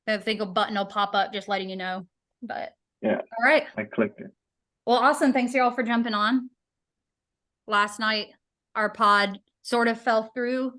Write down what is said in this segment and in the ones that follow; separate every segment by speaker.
Speaker 1: I think a button will pop up just letting you know. But
Speaker 2: yeah,
Speaker 1: all right.
Speaker 2: I clicked it.
Speaker 1: Well, awesome. Thanks y'all for jumping on. Last night, our pod sort of fell through.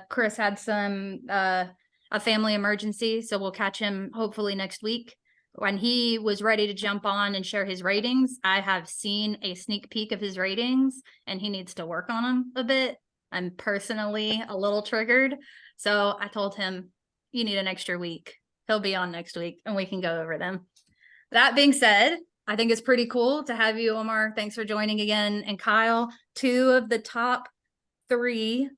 Speaker 1: Chris had a family emergency, so we'll catch him hopefully next week. When he was ready to jump on and share his ratings, I have seen a sneak peek of his ratings, and he needs to work on them a bit. I'm personally a little triggered, so I told him, you need an extra week. He'll be on next week, and we can go over them. That being said, I think it's pretty cool to have you, Omar. Thanks for joining again. And Kyle, 2 of the top 3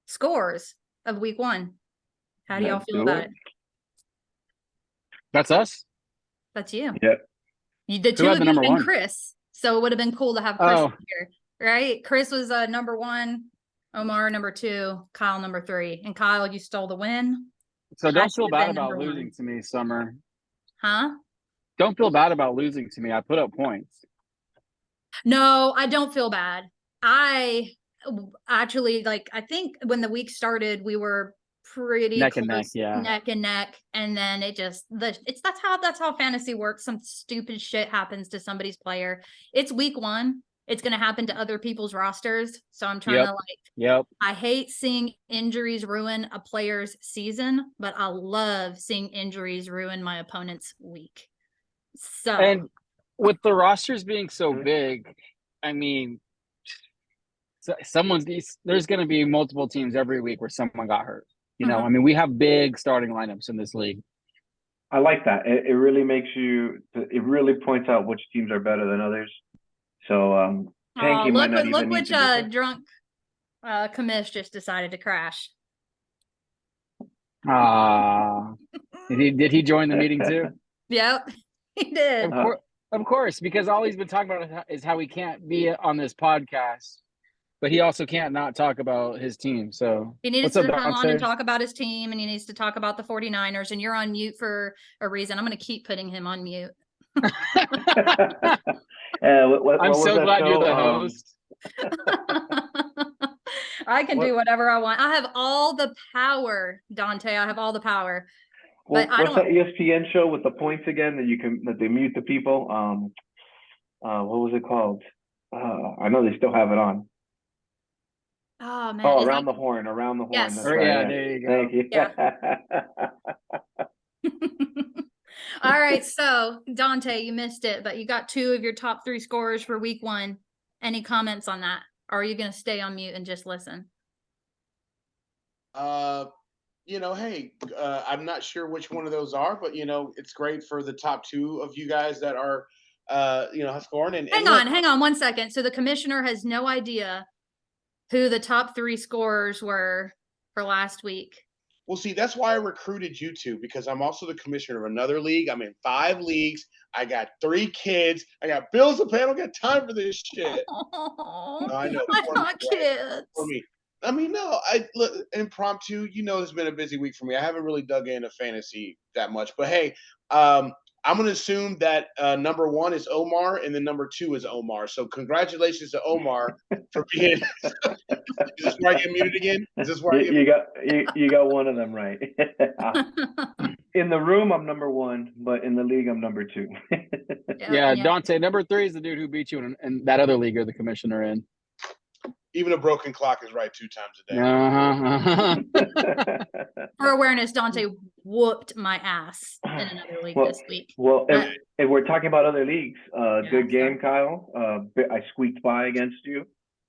Speaker 1: scores of week 1. How do y'all feel about it?
Speaker 3: That's us.
Speaker 1: That's you.
Speaker 2: Yeah.
Speaker 1: The 2 of you have been Chris. So it would have been cool to have Chris here, right? Chris was number 1, Omar number 2, Kyle number 3. And Kyle, you stole the win.
Speaker 3: So don't feel bad about losing to me, Summer.
Speaker 1: Huh?
Speaker 3: Don't feel bad about losing to me. I put up points.
Speaker 1: No, I don't feel bad. I actually, I think when the week started, we were pretty
Speaker 3: neck
Speaker 1: close,
Speaker 3: and neck, yeah.
Speaker 1: Neck and neck. And then that's how fantasy works. Some stupid shit happens to somebody's player. It's week 1. It's going to happen to other people's rosters. So I'm trying to I hate seeing injuries ruin a player's season, but I love seeing injuries ruin my opponent's week. So,
Speaker 3: and with the rosters being so big, I mean, there's going to be multiple teams every week where someone got hurt. You know, I mean, we have big starting lineups in this league.
Speaker 2: I like that. It really makes it really points out which teams are better than others. So,
Speaker 1: look which drunk commish just decided to crash.
Speaker 3: Did he join the meeting too?
Speaker 1: Yep, he did.
Speaker 3: Of course, because all he's been talking about is how he can't be on this podcast, but he also can't not talk about his team. So
Speaker 1: he needs to come on and talk about his team, and he needs to talk about the 49ers, and you're on mute for a reason. I'm going to keep putting him on mute.
Speaker 3: I'm so glad you're the host.
Speaker 1: I can do whatever I want. I have all the power, Dante. I have all the power.
Speaker 2: What's that ESPN show with the points again that they mute the people? What was it called? I know they still have it on.
Speaker 1: Oh man!
Speaker 2: Around the horn.
Speaker 1: Yes.
Speaker 2: That's right.
Speaker 3: Yeah, there you go.
Speaker 2: Thank you.
Speaker 1: Yeah. All right, so Dante, you missed it, but you got 2 of your top 3 scorers for week 1. Any comments on that? Or are you going to stay on mute and just listen?
Speaker 4: Hey, I'm not sure which one of those are, but it's great for the top 2 of you guys that are, scoring. And
Speaker 1: hang on 1 second. So the commissioner has no idea who the top 3 scorers were for last week.
Speaker 4: Well, see, that's why I recruited you 2, because I'm also the commissioner of another league. I'm in 5 leagues. I got 3 kids. I got bills to pay. I don't got time for this shit.
Speaker 1: Oh, no, I know. I'm not kids.
Speaker 4: For me. I mean, no, look, impromptu, it's been a busy week for me. I haven't really dug into fantasy that much. But, hey, I'm going to assume that number 1 is Omar and then number 2 is Omar. So congratulations to Omar for being – is this where I get muted again? Is this where
Speaker 2: you got one of them right. In the room, I'm number 1, but in the league, I'm number 2.
Speaker 3: Yeah, Dante, number 3 is the dude who beat you in that other league you're the commissioner in.
Speaker 4: Even a broken clock is right 2 times
Speaker 1: a day. For awareness, Dante whooped my ass in another league this week.
Speaker 2: Well, if we're talking about other leagues, good game, Kyle. I squeaked by against you.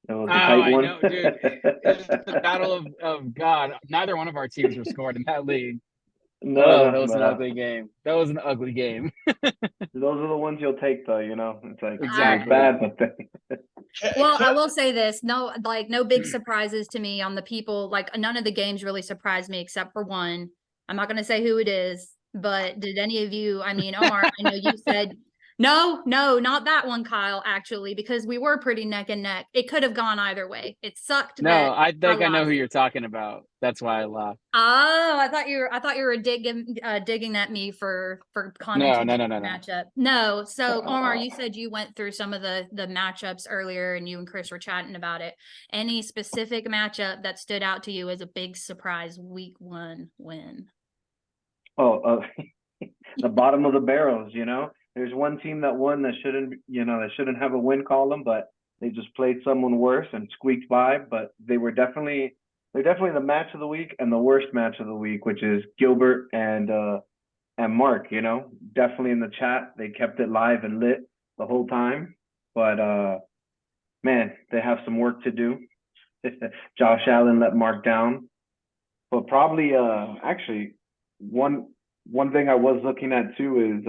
Speaker 2: It was a tight one.
Speaker 3: I know, dude. It was the battle of God. Neither one of our teams were scored in that league. That was an ugly game. That was an ugly game.
Speaker 2: Those are the ones you'll take, though. It's like
Speaker 3: exactly
Speaker 2: bad, but
Speaker 1: well, I will say this: no big surprises to me on the people. None of the games really surprised me except for one. I'm not going to say who it is, but did any of you? I mean, Omar, I know you said no, not that one, Kyle. Actually, because we were pretty neck and neck. It could have gone either way. It sucked.
Speaker 3: No, I think I know who you're talking about. That's why I laughed.
Speaker 1: Oh, I thought you were digging at me for commenting
Speaker 3: no.
Speaker 1: matchup. No, so Omar, you said you went through some of the matchups earlier, and you and Chris were chatting about it. Any specific matchup that stood out to you as a big surprise week 1 win?
Speaker 2: Oh, the bottom of the barrels, you know. There's one team that won that shouldn't have a win column, but they just played someone worse and squeaked by. But they're definitely the match of the week and the worst match of the week, which is Gilbert and Mark. You know, definitely in the chat, they kept it live and lit the whole time. But man, they have some work to do. Josh Allen let Mark down, but probably actually one thing I was looking at too is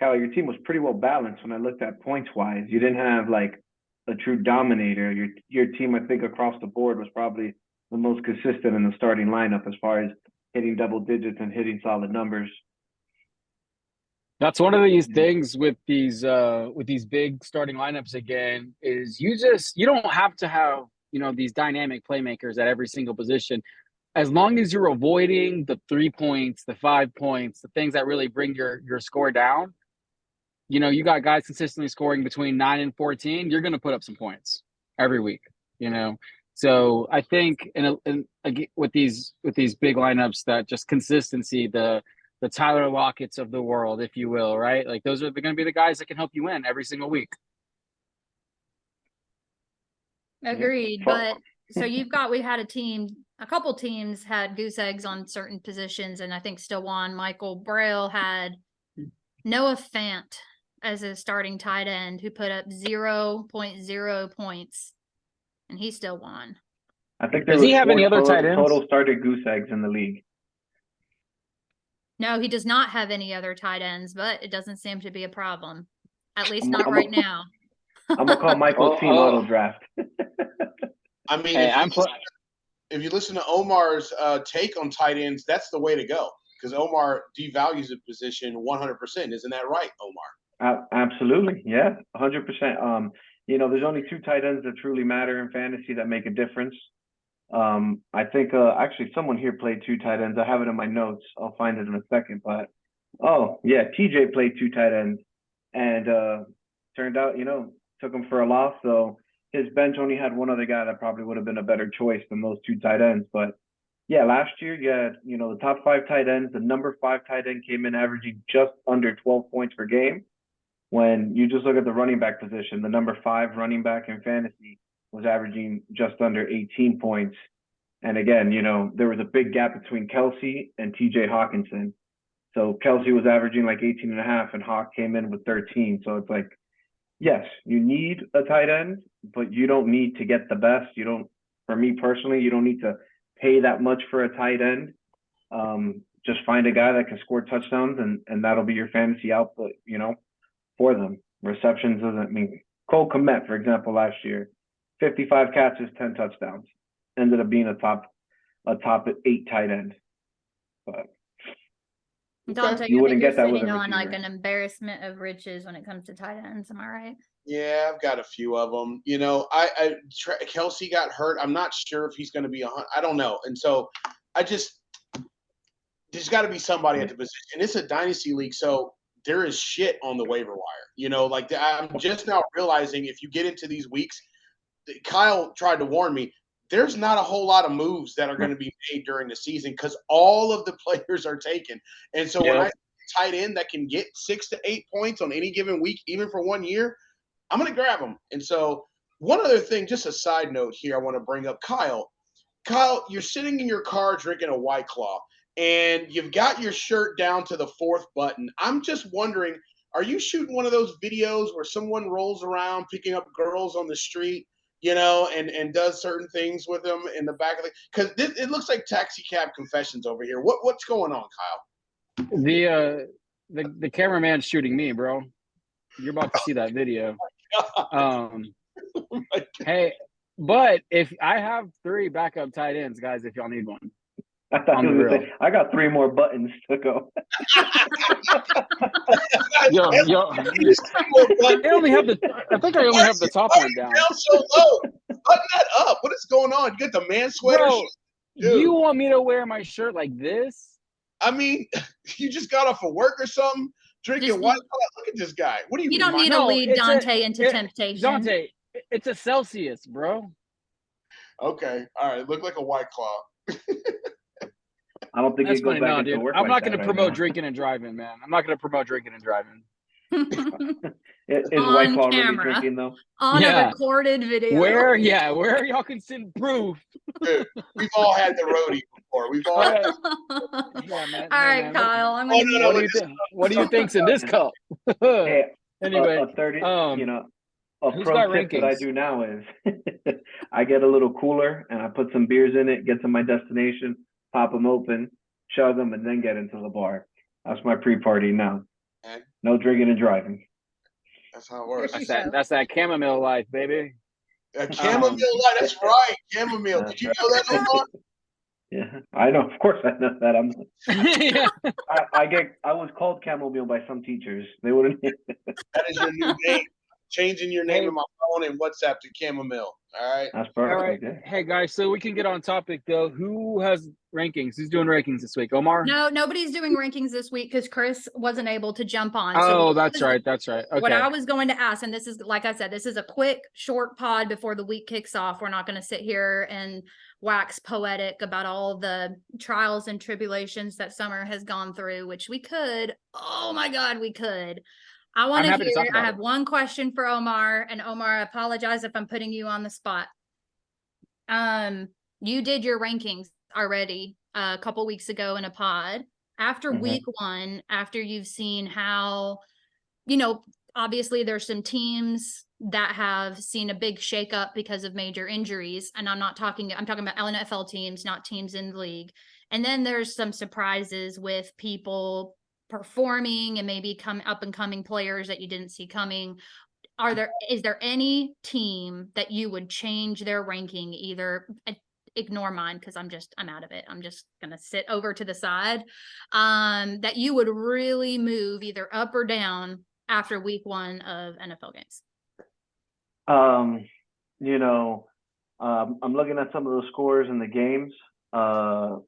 Speaker 2: Kyle, your team was pretty well balanced when I looked at points wise. You didn't have like a true dominator. Your team, I think, across the board was probably the most consistent in the starting lineup as far as hitting double digits and hitting solid numbers.
Speaker 3: That's one of these things with these big starting lineups again, is you don't have to have, these dynamic playmakers at every single position. As long as you're avoiding the 3 points, the 5 points, the things that really bring your score down, you got guys consistently scoring between 9 and 14, you're going to put up some points every week, So I think with these big lineups, that just consistency, the Tyler Lockett's of the world, if you will, right? Like those are going to be the guys that can help you win every single week.
Speaker 1: Agreed. But so we had a couple teams had goose eggs on certain positions, and I think still won. Michael Braille had Noah Fant as a starting tight end who put up 0.0 points, and he still won.
Speaker 2: I think
Speaker 3: does he have any other tight ends?
Speaker 2: Total started goose eggs in the league.
Speaker 1: No, he does not have any other tight ends, but it doesn't seem to be a problem. At least not right now.
Speaker 2: I'm gonna call Michael's team auto draft.
Speaker 4: I mean,
Speaker 3: hey,
Speaker 4: if you listen to Omar's take on tight ends, that's the way to go, because Omar devalues the position 100%. Isn't that right, Omar?
Speaker 2: Absolutely, yeah, 100%. There's only 2 tight ends that truly matter in fantasy that make a difference. I think actually someone here played 2 tight ends. I have it in my notes. I'll find it in a second. But TJ played 2 tight ends, and turned out took him for a loss. So his bench only had one other guy that probably would have been a better choice than those 2 tight ends. But yeah, last year you had the top 5 tight ends. The number 5 tight end came in averaging just under 12 points per game. When you just look at the running back position, the number 5 running back in fantasy was averaging just under 18 points. And again, there was a big gap between Kelsey and TJ Hawkinson. So Kelsey was averaging like 18.5 and Hawk came in with 13. So it's like, yes, you need a tight end, but you don't need to get the best. For me personally, you don't need to pay that much for a tight end. Just find a guy that can score touchdowns and that'll be your fantasy output, for them. Receptions doesn't mean Cole Kmet, for example, last year, 55 catches, 10 touchdowns, ended up being a top 8 tight end. But
Speaker 1: Dante,
Speaker 2: you wouldn't get that with
Speaker 1: sitting
Speaker 2: a
Speaker 1: on like
Speaker 2: receiver.
Speaker 1: an embarrassment of riches when it comes to tight ends. Am I right?
Speaker 4: Yeah, I've got a few of them. Kelsey got hurt. I'm not sure if he's going to be I don't know. And so there's got to be somebody at the position. It's a dynasty league, so there is shit on the waiver wire. I'm just now realizing, if you get into these weeks, Kyle tried to warn me, there's not a whole lot of moves that are going to be made during the season because all of the players are taken. And so when I tight end that can get 6 to 8 points on any given week, even for 1 year, I'm going to grab them. And so one other thing, just a side note here, I want to bring up Kyle. Kyle, you're sitting in your car drinking a White Claw, and you've got your shirt down to the 4th button. I'm just wondering, are you shooting one of those videos where someone rolls around picking up girls on the street, and does certain things with them in the back of because it looks like taxi cab confessions over here. What's going on, Kyle?
Speaker 3: The cameraman's shooting me, bro. You're about to see that video. Hey, but if I have 3 backup tight ends, guys, if y'all need one.
Speaker 2: I got 3 more buttons to go.
Speaker 3: yo. I think I only have the top one down.
Speaker 4: So low. Button that up. What is going on? You got the man sweater.
Speaker 3: Bro, you want me to wear my shirt like this?
Speaker 4: I mean, you just got off of work or something, drinking White Claw. Look at this guy. What do you?
Speaker 1: You don't need to lead Dante into temptation.
Speaker 3: Dante, it's a Celsius, bro.
Speaker 4: Okay, all right. Look like a White Claw.
Speaker 2: I don't think
Speaker 3: That's
Speaker 2: he goes
Speaker 3: funny.
Speaker 2: back
Speaker 3: No,
Speaker 2: into
Speaker 3: dude.
Speaker 2: work
Speaker 3: I'm
Speaker 2: like
Speaker 3: not
Speaker 2: that
Speaker 3: going to
Speaker 2: right
Speaker 3: promote
Speaker 2: now.
Speaker 3: drinking and driving, man. I'm not going to promote drinking and driving.
Speaker 2: Is
Speaker 1: On
Speaker 2: White Claw really
Speaker 1: camera.
Speaker 2: drinking though?
Speaker 1: On a
Speaker 3: Yeah.
Speaker 1: recorded video.
Speaker 3: Where are y'all can send proof?
Speaker 4: Dude, we've all had the roadie before. We've all had.
Speaker 3: Yeah, man.
Speaker 1: All
Speaker 3: Hey,
Speaker 1: right,
Speaker 3: man,
Speaker 1: Kyle. I'm
Speaker 4: Oh,
Speaker 1: gonna
Speaker 4: no,
Speaker 1: mute.
Speaker 4: no,
Speaker 3: What do you think's in this cup?
Speaker 2: Hey,
Speaker 3: Anyway,
Speaker 2: a 30, a
Speaker 3: who's
Speaker 2: pro
Speaker 3: got
Speaker 2: tip that I
Speaker 3: rankings?
Speaker 2: do now is I get a little cooler and I put some beers in it, get to my destination, pop them open, chug them, and then get into the bar. That's my pre-party now.
Speaker 4: Okay.
Speaker 2: No drinking and driving.
Speaker 4: That's how it works.
Speaker 3: That's that chamomile life, baby.
Speaker 4: Chamomile light. That's right. Chamomile. Did you know that, Omar?
Speaker 2: Yeah, I know. Of course, I know that.
Speaker 3: Yeah.
Speaker 2: I was called chamomile by some teachers. They wouldn't.
Speaker 4: That is your new name. Changing your name in my phone and WhatsApp to Chamomile. All right.
Speaker 2: That's
Speaker 3: All right.
Speaker 2: perfect. Yeah.
Speaker 3: Hey, guys, so we can get on topic, though. Who has rankings? Who's doing rankings this week? Omar?
Speaker 1: No, nobody's doing rankings this week because Chris wasn't able to jump on.
Speaker 3: Oh, that's right. That's right. Okay.
Speaker 1: What I was going to ask, and this is, like I said, this is a quick, short pod before the week kicks off. We're not going to sit here and wax poetic about all the trials and tribulations that Summer has gone through, which we could. Oh my God, we could. I want to
Speaker 3: happy to
Speaker 1: hear
Speaker 3: talk
Speaker 1: it.
Speaker 3: about
Speaker 1: I have
Speaker 3: it.
Speaker 1: one question for Omar, and Omar, I apologize if I'm putting you on the spot. You did your rankings already a couple weeks ago in a pod. After week one, after you've seen how, obviously there's some teams that have seen a big shakeup because of major injuries. And I'm talking about NFL teams, not teams in the league. And then there's some surprises with people performing and maybe up and coming players that you didn't see coming. Is there any team that you would change their ranking, either ignore mine because I'm out of it. I'm just gonna sit over to the side. That you would really move either up or down after week one of NFL games?
Speaker 2: I'm looking at some of the scores in the games. Kyle,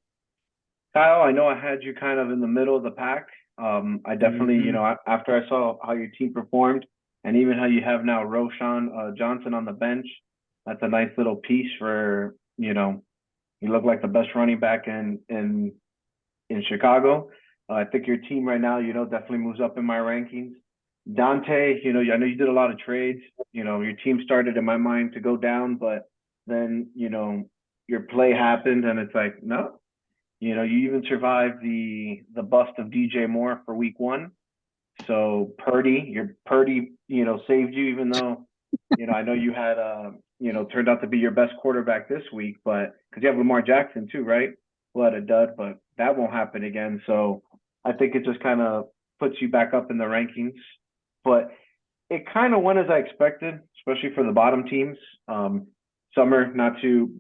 Speaker 2: I know I had you kind of in the middle of the pack. I definitely, after I saw how your team performed and even how you have now Roshan Johnson on the bench, that's a nice little piece for, you look like the best running back in Chicago. I think your team right now, definitely moves up in my rankings. Dante, I know you did a lot of trades. Your team started in my mind to go down, but then, your play happened and it's like, no. You even survived the bust of DJ Moore for week one. So Purdy saved you, even though, I know you had, turned out to be your best quarterback this week, but because you have Lamar Jackson too, right? Who had a dud, but that won't happen again. So I think it just kind of puts you back up in the rankings. But it kind of went as I expected, especially for the bottom teams. Summer, not to,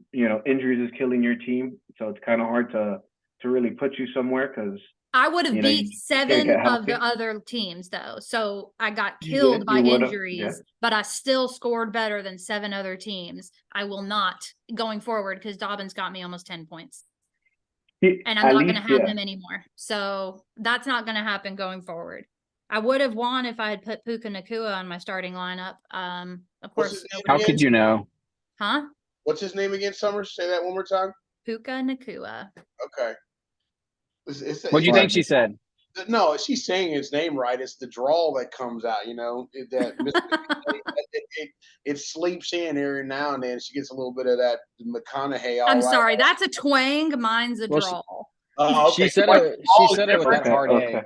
Speaker 2: injuries is killing your team. So it's kind of hard to really put you somewhere because
Speaker 1: I would have beat
Speaker 2: you
Speaker 1: 7
Speaker 2: get
Speaker 1: of
Speaker 2: healthy.
Speaker 1: the other teams, though. So I got
Speaker 2: You
Speaker 1: killed
Speaker 2: did.
Speaker 1: by
Speaker 2: You would've,
Speaker 1: injuries,
Speaker 2: yeah.
Speaker 1: but I still scored better than 7 other teams. I will not going forward because Dobbins got me almost 10 points. And I'm not going to have them anymore. So that's not going to happen going forward. I would have won if I had put Puka Nacua on my starting lineup. Of course.
Speaker 3: How could you know?
Speaker 1: Huh?
Speaker 4: What's his name again, Summer? Say that one more time.
Speaker 1: Puka Nacua.
Speaker 4: Okay.
Speaker 3: What do you think she said?
Speaker 4: No, she's saying his name right. It's the drawl that comes out, it sleeps in every now and then. She gets a little bit of that McConaughey.
Speaker 1: I'm sorry, that's a twang. Mine's a drawl.
Speaker 3: Okay. She said it with that hard A.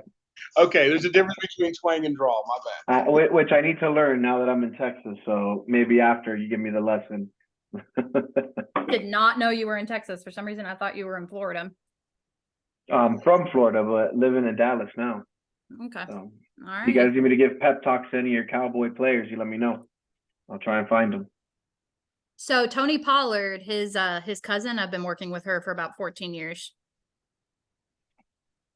Speaker 4: Okay, there's a difference between twang and drawl. My bad.
Speaker 2: Which I need to learn now that I'm in Texas. So maybe after you give me the lesson.
Speaker 1: Did not know you were in Texas. For some reason, I thought you were in Florida.
Speaker 2: I'm from Florida, but living in Dallas now.
Speaker 1: Okay.
Speaker 2: So,
Speaker 1: all right.
Speaker 2: if you guys need me to give pep talks to any of your Cowboy players, you let me know. I'll try and find them.
Speaker 1: So Tony Pollard, his cousin, I've been working with her for about 14 years.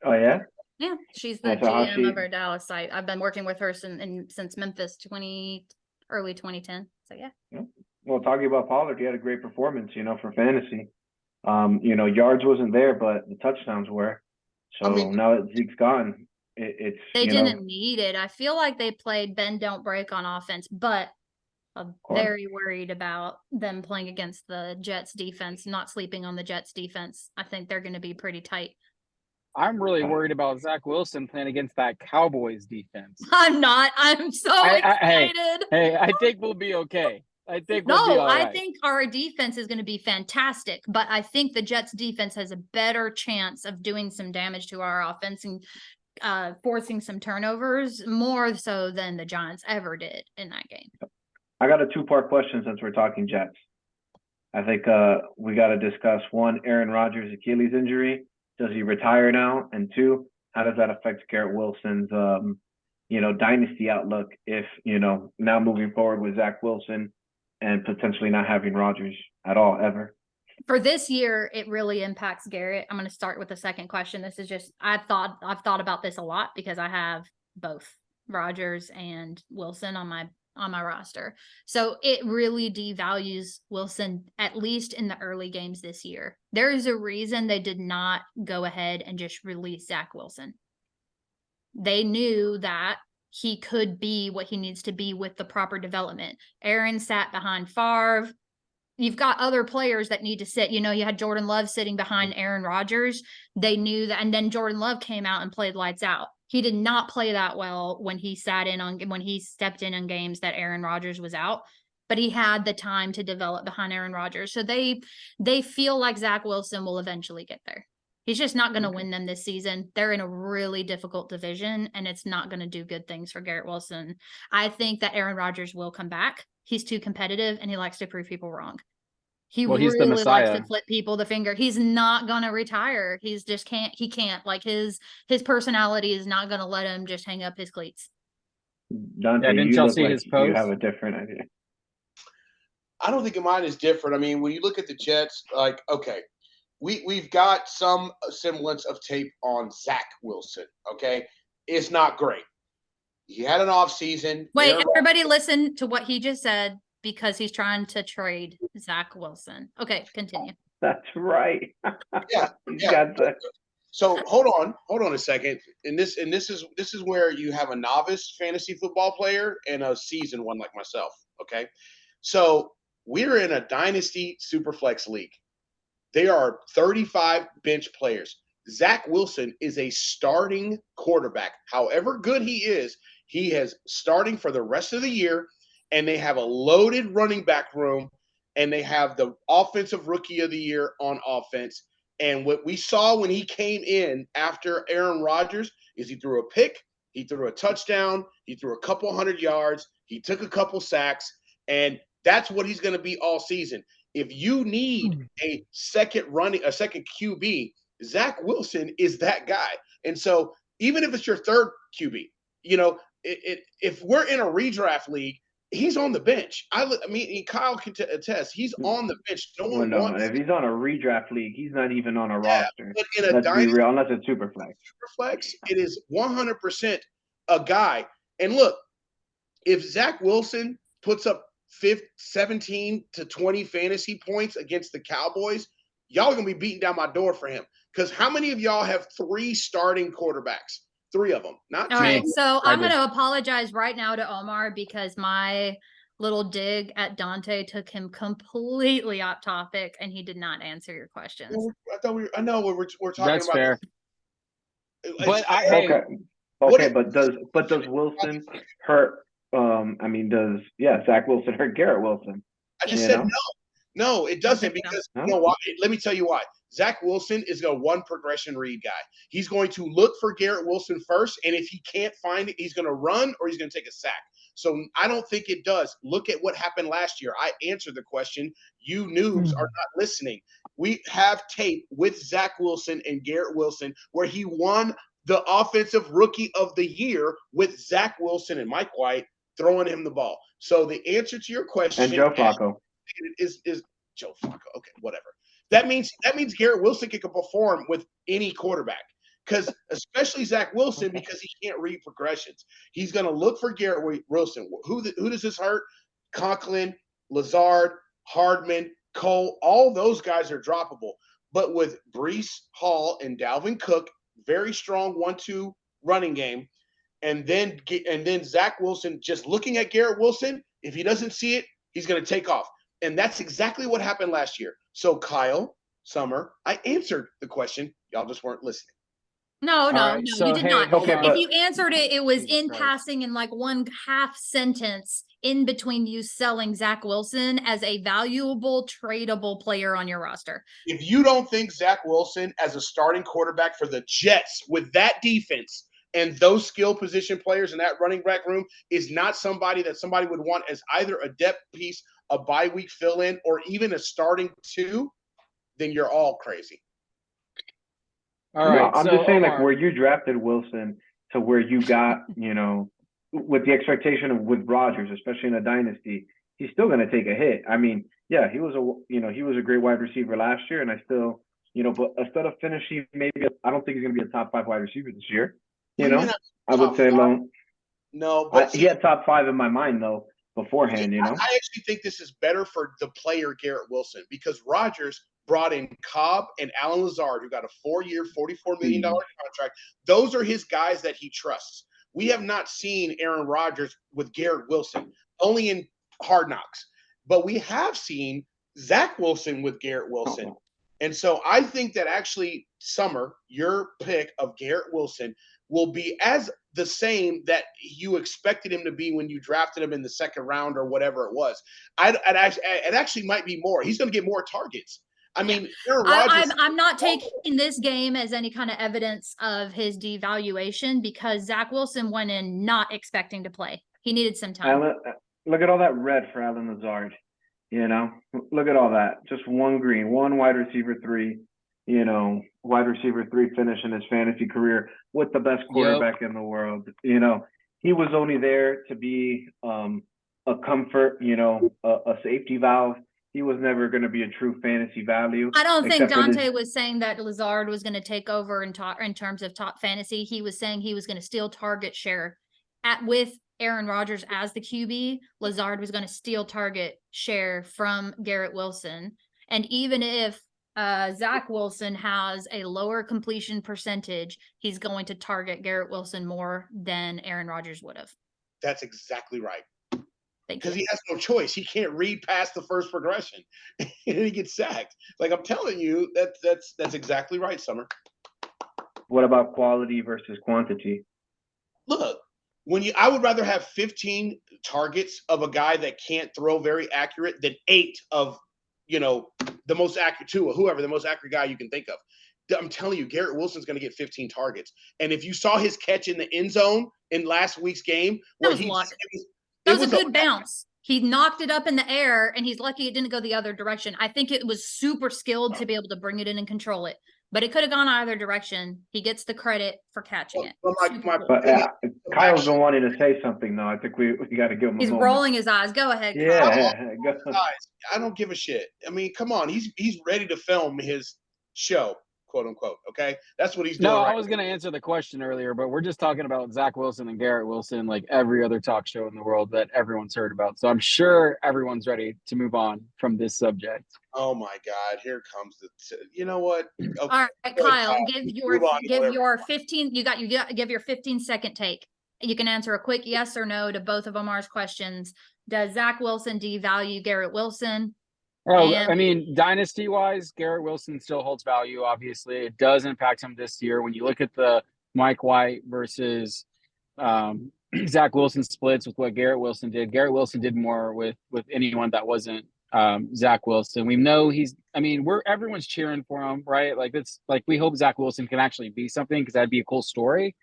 Speaker 2: Oh yeah?
Speaker 1: Yeah, she's the GM of our Dallas site. I've been working with her since Memphis early 2010. So yeah.
Speaker 2: Well, talking about Pollard, he had a great performance, for fantasy. Yards wasn't there, but the touchdowns were. So now that Zeke's gone, they
Speaker 1: didn't need it. I feel like they played bend don't break on offense, but I'm very worried about them playing against the Jets defense, not sleeping on the Jets defense. I think they're going to be pretty tight
Speaker 3: I'm really worried about Zach Wilson playing against that Cowboys defense.
Speaker 1: I'm not. I'm so
Speaker 3: Hey,
Speaker 1: excited.
Speaker 3: I think we'll be okay. I think we'll be
Speaker 1: No,
Speaker 3: all
Speaker 1: I
Speaker 3: right.
Speaker 1: think our defense is going to be fantastic, but I think the Jets defense has a better chance of doing some damage to our offense and forcing some turnovers more so than the Giants ever did in that game.
Speaker 2: I got a two-part question since we're talking Jets. I think we got to discuss one, Aaron Rodgers' Achilles injury. Does he retire now? And two, how does that affect Garrett Wilson's, dynasty outlook if, now moving forward with Zach Wilson and potentially not having Rodgers at all, ever?
Speaker 1: For this year, it really impacts Garrett. I'm going to start with the second question. This is just, I've thought about this a lot because I have both Rodgers and Wilson on my roster. So it really devalues Wilson, at least in the early games this year. There is a reason they did not go ahead and just release Zach Wilson. They knew that he could be what he needs to be with the proper development. Aaron sat behind Favre. You've got other players that need to sit. You had Jordan Love sitting behind Aaron Rodgers. They knew that. And then Jordan Love came out and played lights out. He did not play that well when he stepped in on games that Aaron Rodgers was out, but he had the time to develop behind Aaron Rodgers. So they feel like Zach Wilson will eventually get there. He's just not going to win them this season. They're in a really difficult division, and it's not going to do good things for Garrett Wilson. I think that Aaron Rodgers will come back. He's too competitive, and he likes to prove people wrong. He's the Messiah. Likes to flip people the finger. He's not going to retire. He's just can't. He can't. Like his personality is not going to let him just hang up his cleats.
Speaker 2: Dante,
Speaker 3: didn't
Speaker 2: you
Speaker 3: y'all
Speaker 2: look
Speaker 3: see
Speaker 2: like
Speaker 3: his post?
Speaker 2: You have a different idea.
Speaker 4: I don't think mine is different. I mean, when you look at the Jets, okay, we've got some semblance of tape on Zach Wilson. Okay, it's not great. He had an off season.
Speaker 1: Wait, everybody listen to what he just said. Because he's trying to trade Zach Wilson. Okay, continue.
Speaker 2: That's right.
Speaker 4: Yeah. So hold on a second. And this is where you have a novice fantasy football player and a seasoned one like myself. Okay. So we're in a dynasty superflex league. They are 35 bench players. Zach Wilson is a starting quarterback. However good he has starting for the rest of the year. And they have a loaded running back room, and they have the offensive rookie of the year on offense. And what we saw when he came in after Aaron Rodgers is he threw a pick, he threw a touchdown, he threw a couple 100 yards, he took a couple sacks, and that's what he's going to be all season. If you need a second QB, Zach Wilson is that guy. And so even if it's your third QB, if we're in a redraft league, he's on the bench. I mean, Kyle can attest. He's on the bench. No one wants.
Speaker 2: If he's on a redraft league, he's not even on a roster.
Speaker 4: But in a
Speaker 2: Let's be real, unless it's Superflex.
Speaker 4: It is 100% a guy. And look, if Zach Wilson puts up 17 to 20 fantasy points against the Cowboys, y'all are going to be beating down my door for him. Because how many of y'all have 3 starting quarterbacks? 3 of them. Not 2.
Speaker 1: All right, so I'm going to apologize right now to Omar because my little dig at Dante took him completely off topic, and he did not answer your questions.
Speaker 4: I know we're talking
Speaker 3: That's
Speaker 4: about.
Speaker 3: fair. But
Speaker 2: does Wilson hurt? Zach Wilson hurt Garrett Wilson?
Speaker 4: I just said no. No, it doesn't because you know why? Let me tell you why. Zach Wilson is a one progression read guy. He's going to look for Garrett Wilson first, and if he can't find it, he's going to run or he's going to take a sack. So I don't think it does. Look at what happened last year. I answered the question. You noobs are not listening. We have tape with Zach Wilson and Garrett Wilson where he won the offensive rookie of the year with Zach Wilson and Mike White throwing him the ball. So the answer to your question
Speaker 2: and Joe Flacco
Speaker 4: is Joe Flacco. Okay, whatever. That means Garrett Wilson can perform with any quarterback, because especially Zach Wilson, because he can't read progressions. He's going to look for Garrett Wilson. Who does this hurt? Conklin, Lazard, Hardman, Cole. All those guys are droppable. But with Breece Hall and Dalvin Cook, very strong 1-2 running game, and then Zach Wilson just looking at Garrett Wilson. If he doesn't see it, he's going to take off. And that's exactly what happened last year. So Kyle, Summer, I answered the question. Y'all just weren't listening.
Speaker 1: No, no,
Speaker 3: right,
Speaker 1: no,
Speaker 3: so,
Speaker 1: you did
Speaker 3: hey,
Speaker 1: not.
Speaker 3: hold
Speaker 2: Okay,
Speaker 3: on.
Speaker 1: If
Speaker 2: but-
Speaker 1: you answered it, it was
Speaker 3: Jesus
Speaker 1: in
Speaker 3: Christ.
Speaker 1: passing in like one half sentence in between you selling Zach Wilson as a valuable, tradable player on your roster.
Speaker 4: If you don't think Zach Wilson as a starting quarterback for the Jets with that defense and those skill position players in that running back room is not somebody that somebody would want as either a depth piece, a bye week fill in, or even a starting two, then you're all crazy.
Speaker 3: All
Speaker 2: No,
Speaker 3: right,
Speaker 2: I'm
Speaker 3: so
Speaker 2: just saying, like,
Speaker 3: Omar,
Speaker 2: where you drafted Wilson to where you got, you know, with the expectation of with Rodgers, especially in a dynasty, he's still going to take a hit. I mean, yeah, he was a great wide receiver last year, and I still, but instead of finishing maybe, I don't think he's going to be a top 5 wide receiver this year.
Speaker 4: He may not
Speaker 2: I would
Speaker 4: top
Speaker 2: say
Speaker 4: five.
Speaker 2: low.
Speaker 4: No, but
Speaker 2: He had top 5 in my mind though beforehand.
Speaker 4: I actually think this is better for the player Garrett Wilson because Rodgers brought in Cobb and Alan Lazard, who got a 4-year, $44 million contract. Those are his guys that he trusts. We have not seen Aaron Rodgers with Garrett Wilson, only in Hard Knocks. But we have seen Zach Wilson with Garrett Wilson. And so I think that actually, Summer, your pick of Garrett Wilson will be as the same that you expected him to be when you drafted him in the second round or whatever it was. It actually might be more. He's going to get more targets. I mean, Aaron Rodgers.
Speaker 1: I'm not taking this game as any kind of evidence of his devaluation because Zach Wilson went in not expecting to play. He needed some time.
Speaker 2: Look at all that red for Alan Lazard. Look at all that. Just one green, one wide receiver 3. Wide receiver 3 finish in his fantasy career with the best quarterback in the world. He was only there to be a comfort, a safety valve. He was never going to be a true fantasy value.
Speaker 1: I don't think Dante was saying that Lazard was going to take over in terms of top fantasy. He was saying he was going to steal target share with Aaron Rodgers as the QB. Lazard was going to steal target share from Garrett Wilson. And even if Zach Wilson has a lower completion percentage, he's going to target Garrett Wilson more than Aaron Rodgers would have.
Speaker 4: That's exactly right.
Speaker 1: Because
Speaker 4: he has no choice. He can't read past the first progression, and he gets sacked. Like I'm telling you, that's exactly right, Summer.
Speaker 2: What about quality versus quantity?
Speaker 4: Look, I would rather have 15 targets of a guy that can't throw very accurate than 8 of the most accurate whoever the most accurate guy you can think of. I'm telling you, Garrett Wilson's going to get 15 targets. And if you saw his catch in the end zone in last week's game, where
Speaker 1: that was a good bounce. He knocked it up in the air, and he's lucky it didn't go the other direction. I think it was super skilled to be able to bring it in and control it. But it could have gone either direction. He gets the credit for catching it.
Speaker 2: Kyle's been wanting to say something, though. I think we got to give him a moment.
Speaker 1: He's rolling his eyes. Go ahead, Kyle.
Speaker 2: Yeah.
Speaker 4: I don't give a shit. I mean, come on. He's ready to film his show, quote unquote. Okay, that's what he's doing.
Speaker 3: No, I was going to answer the question earlier, but we're just talking about Zach Wilson and Garrett Wilson, like every other talk show in the world that everyone's heard about. So I'm sure everyone's ready to move on from this subject.
Speaker 4: Oh my God! Here comes you know what? Okay.
Speaker 1: All right, Kyle, give your 15. You give your 15-second take. You can answer a quick yes or no to both of Omar's questions. Does Zach Wilson devalue Garrett Wilson?
Speaker 3: Oh, I mean, dynasty-wise, Garrett Wilson still holds value, obviously. It does impact him this year. When you look at the Mike White versus Zach Wilson splits with what Garrett Wilson did more with anyone that wasn't Zach Wilson. We know everyone's cheering for him, right? Like, it's like we hope Zach Wilson can actually be something because that'd be a cool story.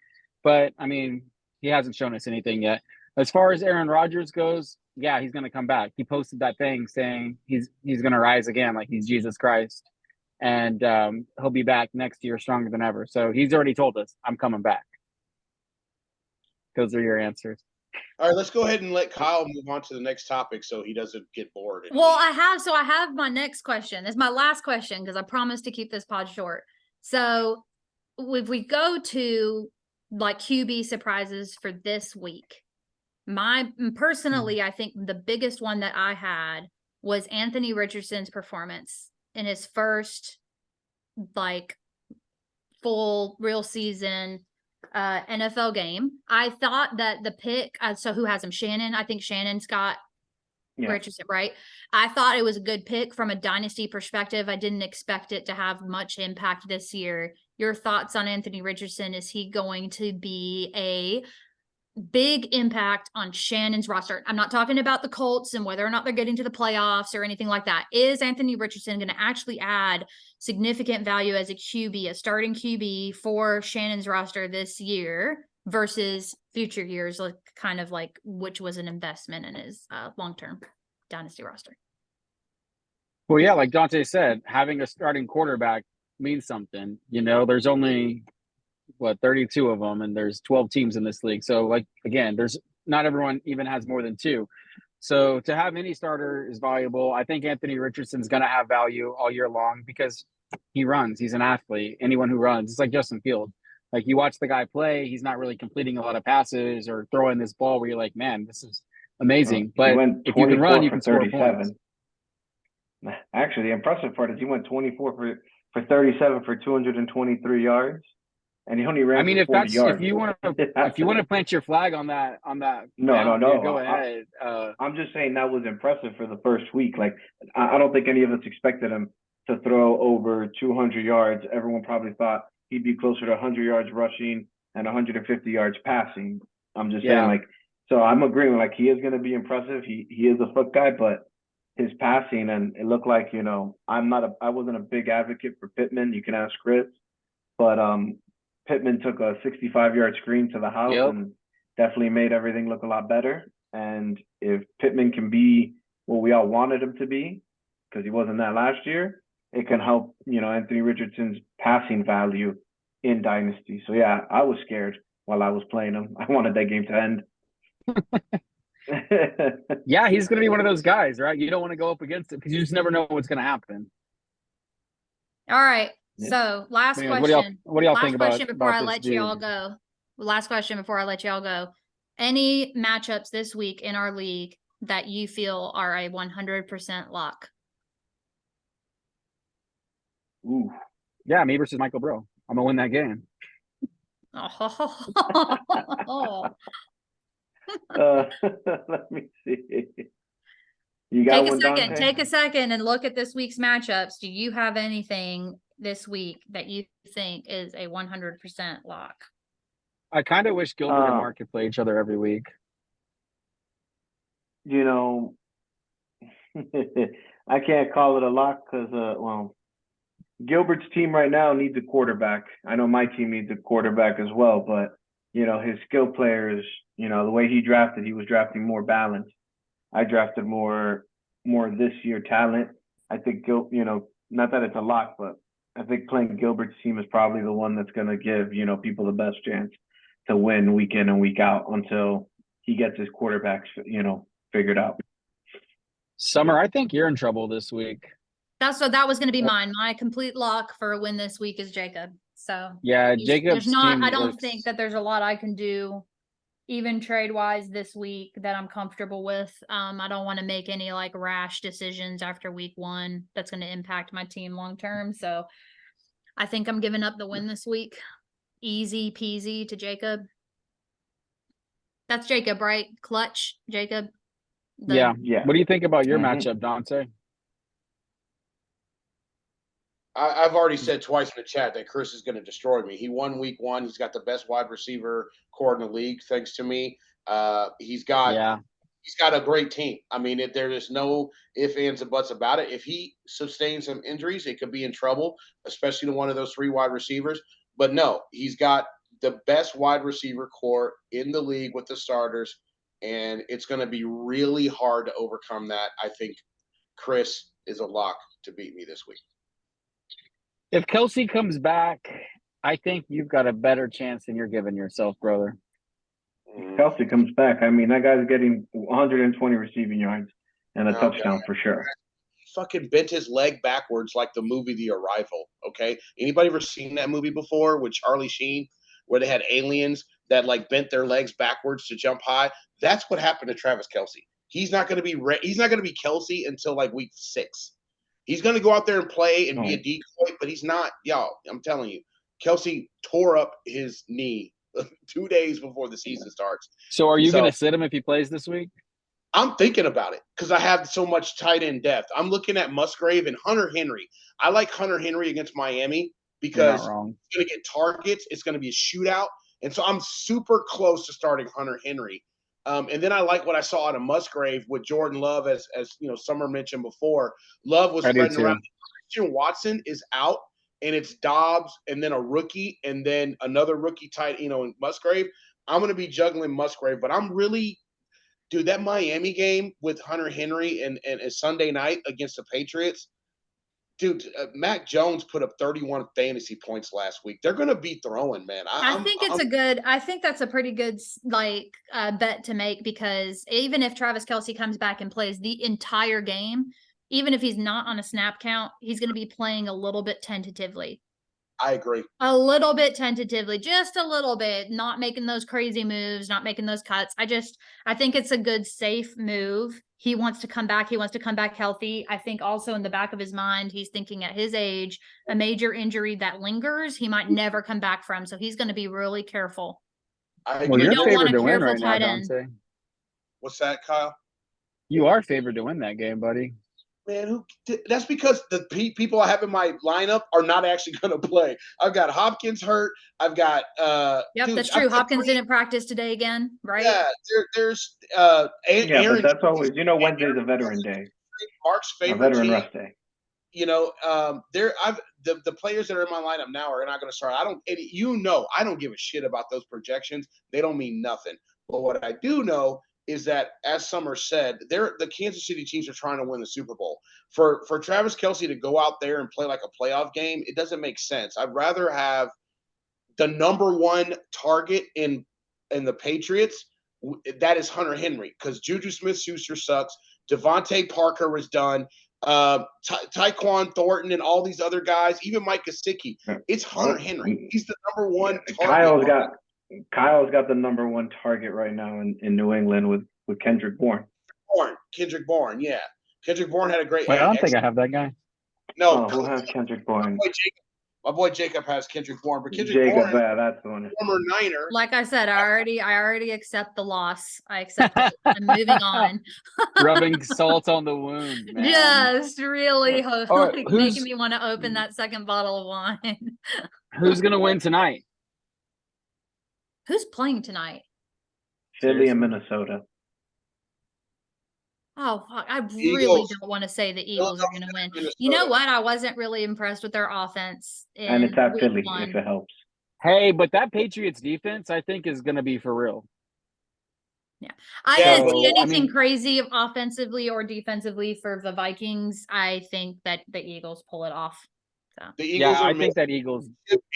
Speaker 3: But, I mean, he hasn't shown us anything yet. As far as Aaron Rodgers goes, yeah, he's going to come back. He posted that thing saying he's going to rise again, like he's Jesus Christ. And he'll be back next year stronger than ever. So he's already told us, I'm coming back. Those are your answers.
Speaker 4: All right, let's go ahead and let Kyle move on to the next topic so he doesn't get bored.
Speaker 1: Well, I have my next question. It's my last question because I promised to keep this pod short. So if we go to like QB surprises for this week, personally, I think the biggest one that I had was Anthony Richardson's performance in his first like full real season NFL game. I thought that the pick, so who has him? Shannon. I think Shannon's got
Speaker 2: Yeah.
Speaker 1: Richardson, right? I thought it was a good pick from a dynasty perspective. I didn't expect it to have much impact this year. Your thoughts on Anthony Richardson? Is he going to be a big impact on Shannon's roster? I'm not talking about the Colts and whether or not they're getting to the playoffs or anything like that. Is Anthony Richardson going to actually add significant value as a QB, a starting QB for Shannon's roster this year versus future years, like kind of like which was an investment in his long-term dynasty roster?
Speaker 3: Well, yeah, like Dante said, having a starting quarterback means something. You know, there's only 32 of them, and there's 12 teams in this league. So, like, again, there's not everyone even has more than two. So to have any starter is valuable. I think Anthony Richardson's going to have value all year long because he runs. He's an athlete. Anyone who runs, it's like Justin Fields. Like, you watch the guy play, he's not really completing a lot of passes or throwing this ball where you're like, man, this is amazing. But if you can run, you can score points.
Speaker 2: Actually, the impressive part is he went 24 for 37 for 223 yards, and he only ran.
Speaker 3: I mean,
Speaker 2: for
Speaker 3: if
Speaker 2: 40
Speaker 3: that's
Speaker 2: yards.
Speaker 3: if you want to plant your flag on that
Speaker 2: No.
Speaker 3: go ahead.
Speaker 2: I'm just saying that was impressive for the first week. Like, I don't think any of us expected him to throw over 200 yards. Everyone probably thought he'd be closer to 100 yards rushing and 150 yards passing. I'm just saying, like, so I'm agreeing. Like, he is going to be impressive. He is a foot guy, but his passing, and it looked like, you know, I wasn't a big advocate for Pittman. You can ask Chris, but Pittman took a 65-yard screen to the house and definitely made everything look a lot better. And if Pittman can be what we all wanted him to be, because he wasn't that last year, it can help, you know, Anthony Richardson's passing value in Dynasty. So yeah, I was scared while I was playing him. I wanted that game to end.
Speaker 3: Yeah, he's going to be one of those guys, right? You don't want to go up against it because you just never know what's going to happen.
Speaker 1: All right.
Speaker 2: Yeah.
Speaker 1: So last
Speaker 3: Anyways,
Speaker 1: question.
Speaker 3: What do y'all
Speaker 1: Last
Speaker 3: think
Speaker 1: question
Speaker 3: about
Speaker 1: before I
Speaker 3: this
Speaker 1: let
Speaker 3: dude?
Speaker 1: y'all go. Last question before I let y'all go. Any matchups this week in our league that you feel are a 100% lock?
Speaker 2: Ooh.
Speaker 3: Yeah, me versus Michael Bro. I'm going to win that game.
Speaker 1: Oh.
Speaker 2: Let me see. You got one, Dante?
Speaker 1: Take a second and look at this week's matchups. Do you have anything this week that you think is a 100% lock?
Speaker 3: I kind of wish Gilbert and Mark could play each other every week.
Speaker 2: You know, I can't call it a lock because, Gilbert's team right now needs a quarterback. I know my team needs a quarterback as well, but, you know, his skill players, you know, the way he drafted, he was drafting more balanced. I drafted more this year talent. I think, you know, not that it's a lock, but I think playing Gilbert's team is probably the one that's going to give, you know, people the best chance to win week in and week out until he gets his quarterbacks, you know, figured out.
Speaker 3: Summer, I think you're in trouble this week.
Speaker 1: That was going to be mine. My complete lock for a win this week is Jacob. So
Speaker 3: yeah, Jacob's team.
Speaker 1: I don't think that there's a lot I can do, even trade wise this week, that I'm comfortable with. I don't want to make any like rash decisions after week one that's going to impact my team long term. So I think I'm giving up the win this week. Easy peasy to Jacob. That's Jacob, right? Clutch, Jacob.
Speaker 3: Yeah. What do you think about your
Speaker 2: Mm-hmm.
Speaker 3: matchup, Dante?
Speaker 4: I've already said twice in the chat that Chris is going to destroy me. He won week one. He's got the best wide receiver core in the league, thanks to me. He's got a great team. I mean, there is no ifs, ands, and buts about it. If he sustains some injuries, it could be in trouble, especially to one of those three wide receivers. But no, he's got the best wide receiver core in the league with the starters, and it's going to be really hard to overcome that. I think Chris is a lock to beat me this week.
Speaker 3: If Kelsey comes back, I think you've got a better chance than you're giving yourself, brother.
Speaker 2: If Kelsey comes back, I mean, that guy's getting 120 receiving yards and a touchdown for sure.
Speaker 4: He fucking bent his leg backwards like the movie The Arrival, okay? Anybody ever seen that movie before with Charlie Sheen, where they had aliens that like bent their legs backwards to jump high? That's what happened to Travis Kelsey. He's not going to be Kelsey until like week 6. He's going to go out there and play and be a decoy, but he's not. Y'all, I'm telling you, Kelsey tore up his knee 2 days before the season starts.
Speaker 3: So are you going to sit him if he plays this week?
Speaker 4: I'm thinking about it because I have so much tight end depth. I'm looking at Musgrave and Hunter Henry. I like Hunter Henry against Miami
Speaker 3: You're not
Speaker 4: because
Speaker 3: wrong.
Speaker 4: he's going to get targets. It's going to be a shootout. And so I'm super close to starting Hunter Henry. And then I like what I saw out of Musgrave with Jordan Love, as Summer mentioned before. Love was
Speaker 3: I do
Speaker 4: spreading
Speaker 3: too.
Speaker 4: around. Christian Watson is out, and it's Dobbs, and then a rookie, and then another rookie tight, in Musgrave. I'm going to be juggling Musgrave, but I'm really – dude, that Miami game with Hunter Henry and Sunday night against the Patriots, dude, Mac Jones put up 31 fantasy points last week. They're going to be throwing, man.
Speaker 1: I think that's a pretty good bet to make, because even if Travis Kelce comes back and plays the entire game, even if he's not on a snap count, he's going to be playing a little bit tentatively.
Speaker 4: I agree.
Speaker 1: A little bit tentatively, just a little bit, not making those crazy moves, not making those cuts. I think it's a good, safe move. He wants to come back. He wants to come back healthy. I think also in the back of his mind, he's thinking at his age, a major injury that lingers, he might never come back from. So he's going to be really careful.
Speaker 4: I
Speaker 3: Well,
Speaker 4: agree.
Speaker 3: you're
Speaker 1: don't want
Speaker 3: favored
Speaker 1: a
Speaker 3: to win
Speaker 1: careful
Speaker 3: right now,
Speaker 1: tight end.
Speaker 3: Dante.
Speaker 4: What's that, Kyle?
Speaker 3: You are favored to win that game, buddy.
Speaker 4: Man, that's because the people I have in my lineup are not actually going to play. I've got Hopkins hurt. I've got
Speaker 1: Yep, that's true. Hopkins didn't practice today again, right?
Speaker 4: Yeah, there's
Speaker 2: Yeah,
Speaker 4: Aaron.
Speaker 2: but that's always, Wednesday's a veteran day.
Speaker 4: Mark's
Speaker 2: A
Speaker 4: favorite
Speaker 2: veteran
Speaker 4: team.
Speaker 2: rest day.
Speaker 4: The players that are in my lineup now are not going to start. I don't give a shit about those projections. They don't mean nothing. But what I do know is that, as Summer said, the Kansas City Chiefs are trying to win the Super Bowl. For Travis Kelce to go out there and play like a playoff game, it doesn't make sense. I'd rather have the number one target in the Patriots. That is Hunter Henry, because Juju Smith-Schuster sucks. Devontae Parker was done. Tyquan Thornton and all these other guys, even Mike Gesicki. It's Hunter Henry. He's the number one target.
Speaker 2: Kyle's got the number one target right now in New England with Kendrick Bourne.
Speaker 4: Kendrick Bourne, yeah. Kendrick Bourne had a great.
Speaker 3: Wait, I don't think I have that guy.
Speaker 4: No,
Speaker 2: who has Kendrick Bourne?
Speaker 4: My boy Jacob has Kendrick Bourne, but Kendrick Bourne,
Speaker 2: that's the one.
Speaker 4: Former Niner.
Speaker 1: Like I said, I already accept the loss. I accept it. I'm moving on.
Speaker 3: Rubbing salt on the wound, man.
Speaker 1: Just really
Speaker 3: right,
Speaker 1: making me want to open that second bottle of wine.
Speaker 3: Who's gonna win tonight?
Speaker 1: Who's playing tonight?
Speaker 2: Philly and Minnesota.
Speaker 1: Oh, fuck. I really
Speaker 4: Eagles.
Speaker 1: don't want to say the Eagles are going to win. You know what? I wasn't really impressed with their offense.
Speaker 2: And it's at
Speaker 1: week
Speaker 2: Philly,
Speaker 1: one.
Speaker 2: if it helps.
Speaker 3: Hey, but that Patriots defense, I think, is going to be for real.
Speaker 1: I didn't see
Speaker 3: So,
Speaker 1: anything crazy offensively or defensively for the Vikings. I think that the Eagles pull it off. So.
Speaker 4: The Eagles
Speaker 3: I think that Eagles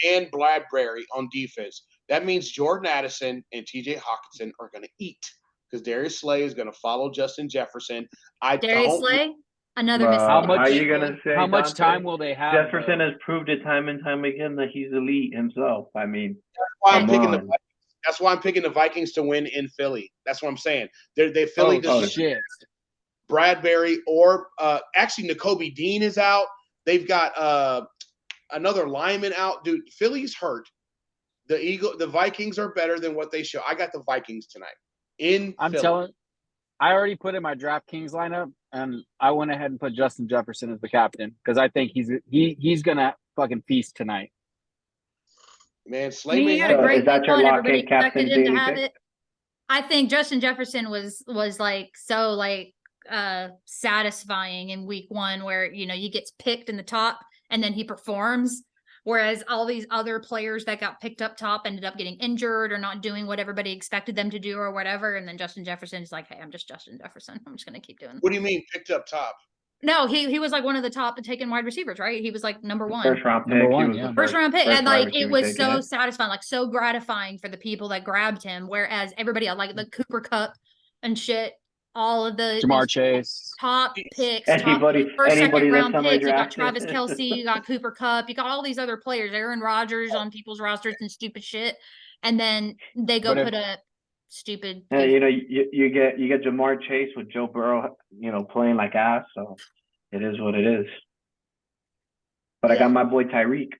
Speaker 4: and Bradbury on defense. That means Jordan Addison and TJ Hawkinson are going to eat, because Darius Slay is going to follow Justin Jefferson.
Speaker 1: Darius Slay, another mistake.
Speaker 2: How are you gonna say?
Speaker 3: How much time will they have?
Speaker 2: Jefferson has proved it time and time again that he's elite himself. I mean,
Speaker 4: that's why I'm picking the Vikings to win in Philly. That's what I'm saying. They Philly.
Speaker 3: Shit.
Speaker 4: Bradbury or actually Nakobe Dean is out. They've got another lineman out. Dude, Philly's hurt. The Vikings are better than what they show. I got the Vikings tonight
Speaker 3: I'm
Speaker 4: Philly.
Speaker 3: telling. I already put in my DraftKings lineup, and I went ahead and put Justin Jefferson as the captain, because I think he's gonna fucking feast tonight.
Speaker 4: Man, Slay
Speaker 1: He had a great
Speaker 2: is that
Speaker 1: week
Speaker 2: your
Speaker 1: one.
Speaker 2: lock
Speaker 1: Everybody
Speaker 2: in captain
Speaker 1: expected him to
Speaker 2: daily
Speaker 1: have
Speaker 2: pick?
Speaker 1: it. I think Justin Jefferson was satisfying in week one, where he gets picked in the top and then he performs. Whereas all these other players that got picked up top ended up getting injured or not doing what everybody expected them to do or whatever. And then Justin Jefferson is like, hey, I'm just Justin Jefferson. I'm just going to keep doing it.
Speaker 4: What do you mean picked up top?
Speaker 1: No, he was like one of the top taken wide receivers, right? He was like number one.
Speaker 2: First round pick.
Speaker 1: First round pick. And like, it was so
Speaker 2: taken.
Speaker 1: satisfying, like so gratifying for the people that grabbed him. Whereas everybody else, like the Cooper Cup and shit, all of the
Speaker 3: Jamar Chase,
Speaker 1: top picks,
Speaker 2: Anybody
Speaker 1: second round
Speaker 2: that's
Speaker 1: picks. You got
Speaker 2: drafted.
Speaker 1: Travis Kelce, you got Cooper Cup, you got all these other players, Aaron Rodgers on people's rosters and stupid shit. And then they go put a stupid.
Speaker 2: You get Jamar Chase with Joe Burrow, playing like ass. So it is what it is. But I got my boy Tyreek,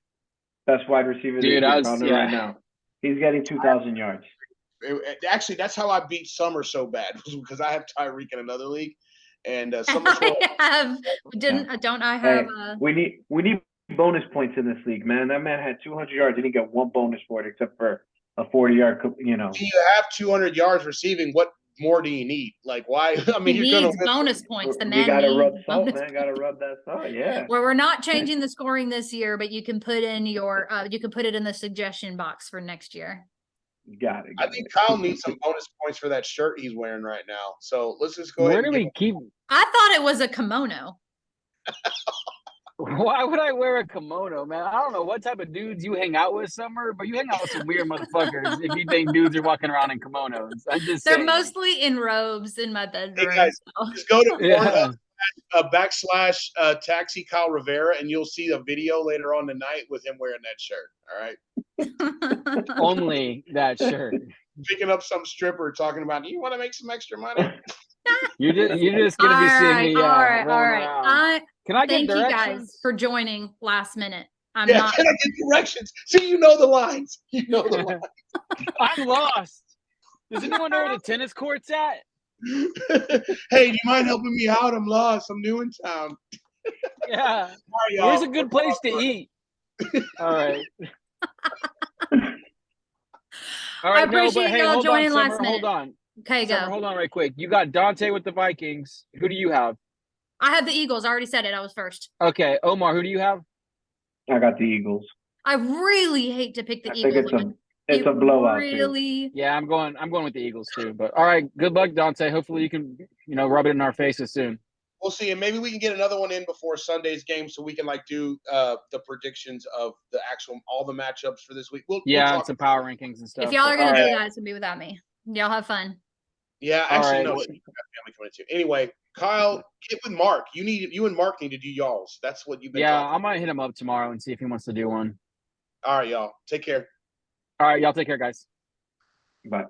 Speaker 2: best wide receiver right now. He's getting 2,000 yards.
Speaker 4: Actually, that's how I beat Summer so bad, was because I have Tyreek in another league, and Summer's
Speaker 1: Don't I have
Speaker 2: we need bonus points in this league, man. That man had 200 yards. He didn't get one bonus for it except for a 40-yard. You know,
Speaker 4: you have 200 yards receiving. What more do you need? Like, why? I mean,
Speaker 1: he
Speaker 4: you're gonna
Speaker 1: needs bonus points. The
Speaker 2: you
Speaker 1: man
Speaker 2: gotta
Speaker 1: needs
Speaker 2: rub salt,
Speaker 1: bonus
Speaker 2: man. Gotta rub that salt. Yeah.
Speaker 1: Well, we're not changing the scoring this year, but you can put in your you can put it in the suggestion box for next year.
Speaker 2: Got it.
Speaker 4: I think Kyle needs some bonus points for that shirt he's wearing right now. So let's just go ahead.
Speaker 3: Where do we keep?
Speaker 1: I thought it was a kimono.
Speaker 3: Why would I wear a kimono, man? I don't know what type of dudes you hang out with, Summer, but you hang out with some weird motherfuckers if you think dudes are walking around in kimonos. I'm just
Speaker 1: They're
Speaker 3: saying.
Speaker 1: mostly in robes in my bedroom.
Speaker 4: Hey guys,
Speaker 1: so.
Speaker 4: just go to
Speaker 3: Yeah.
Speaker 4: / taxi Kyle Rivera, and you'll see a video later on tonight with him wearing that shirt. All right,
Speaker 3: Only that shirt.
Speaker 4: picking up some stripper talking about, you want to make some extra money?
Speaker 3: You're just gonna be seeing me.
Speaker 1: all right.
Speaker 3: rolling around. Can I get
Speaker 1: Thank you
Speaker 3: directions?
Speaker 1: guys for joining last minute. I'm
Speaker 4: Yeah,
Speaker 1: not.
Speaker 4: can I get directions? See, you know the lines. You know the lines.
Speaker 3: I'm lost. Does anyone know where the tennis court's at?
Speaker 4: Hey, do you mind helping me out? I'm lost. I'm new in town.
Speaker 3: Yeah.
Speaker 4: All right, y'all.
Speaker 3: Where's a good place to eat? All right. All
Speaker 1: I
Speaker 3: right, no,
Speaker 1: appreciate
Speaker 3: but hey,
Speaker 1: y'all
Speaker 3: hold
Speaker 1: joining
Speaker 3: on,
Speaker 1: last
Speaker 3: Summer,
Speaker 1: minute.
Speaker 3: hold on.
Speaker 1: Okay,
Speaker 3: Summer,
Speaker 1: go.
Speaker 3: hold on right quick. You got Dante with the Vikings. Who do you have?
Speaker 1: I have the Eagles. I already said it. I was first.
Speaker 3: Okay, Omar, who do you have?
Speaker 2: I got the Eagles.
Speaker 1: I really hate to pick the
Speaker 2: I think
Speaker 1: Eagles.
Speaker 2: it's a blowout too.
Speaker 1: Really.
Speaker 3: Yeah, I'm going with the Eagles too. But all right, good luck, Dante. Hopefully you can, rub it in our faces soon.
Speaker 4: We'll see, and maybe we can get another one in before Sunday's game, so we can do the predictions of all the matchups for this week. We'll talk
Speaker 3: some power rankings and stuff.
Speaker 1: If y'all are gonna
Speaker 3: All
Speaker 1: do
Speaker 3: right.
Speaker 1: that, it's gonna be without me. Y'all have fun.
Speaker 4: Yeah,
Speaker 3: All
Speaker 4: actually,
Speaker 3: right.
Speaker 4: no, she's got family coming too. Anyway, Kyle, get with Mark. You and Mark need to do y'all's. That's what you've been.
Speaker 3: Yeah,
Speaker 4: talking
Speaker 3: I might hit him up tomorrow and see if he wants to do one.
Speaker 4: All right, y'all. Take care.
Speaker 3: All right, y'all take care, guys.
Speaker 2: Bye.